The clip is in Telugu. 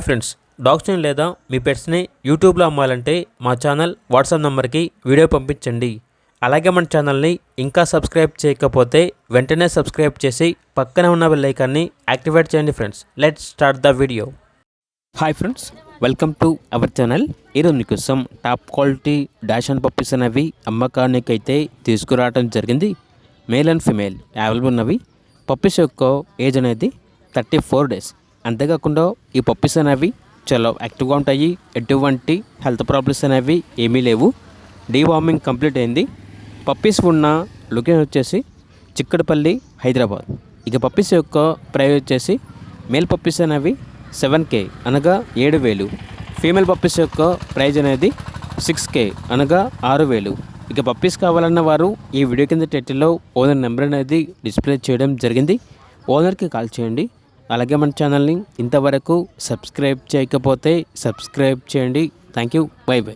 ఫ్రెండ్స్, డాగ్స్ని లేదా మీ పెట్స్ని యూట్యూబ్లో అమ్మాలంటే మా ఛానల్ వాట్సాప్ నెంబర్కి వీడియో పంపించండి. అలాగే మన ఛానల్ని ఇంకా సబ్స్క్రైబ్ చేయకపోతే వెంటనే సబ్స్క్రైబ్ చేసి పక్కనే ఉన్న బెల్ ఐకాన్ని యాక్టివేట్ చేయండి. Friends, let's start the video. Hi friends, welcome to our channel. ఈరోజు మీకోసం top quality dash and puppies అనేవి అమ్మకానికి అయితే తీసుకురావడం జరిగింది. మేల్ అండ్ ఫిమేల్ అవైలబుల్ ఉన్నవి. పప్పీస్ యొక్క ఏజ్ అనేది 34 days. అంతేకాకుండా ఈ పప్పీస్ అనేవి చాలా యాక్టివ్గా ఉంటాయి. ఎటువంటి హెల్త్ ప్రాబ్లమ్స్ అనేవి ఏమీ లేవు. డీవార్మింగ్ కంప్లీట్ అయింది. పప్పీస్ ఉన్న లొకేషన్ వచ్చేసి చిక్కడపల్లి, హైదరాబాద్. ఇక పప్పీస్ యొక్క ప్రైస్ వచ్చేసి మేల్ పప్పీస్ అనేవి 7K అనగా 7,000. ఫీమేల్ పప్పీస్ యొక్క ప్రైజ్ అనేది 6K అనగా 6,000. ఇక పప్పీస్ కావాలన్న వారు ఈ వీడియో కింద టైటిల్లో ఓనర్ నెంబర్ అనేది డిస్ప్లే చేయడం జరిగింది. ఓనర్కి కాల్ చేయండి. అలాగే మన ఛానల్ని ఇంతవరకు సబ్స్క్రైబ్ చేయకపోతే సబ్స్క్రైబ్ చేయండి. Thank you. By by.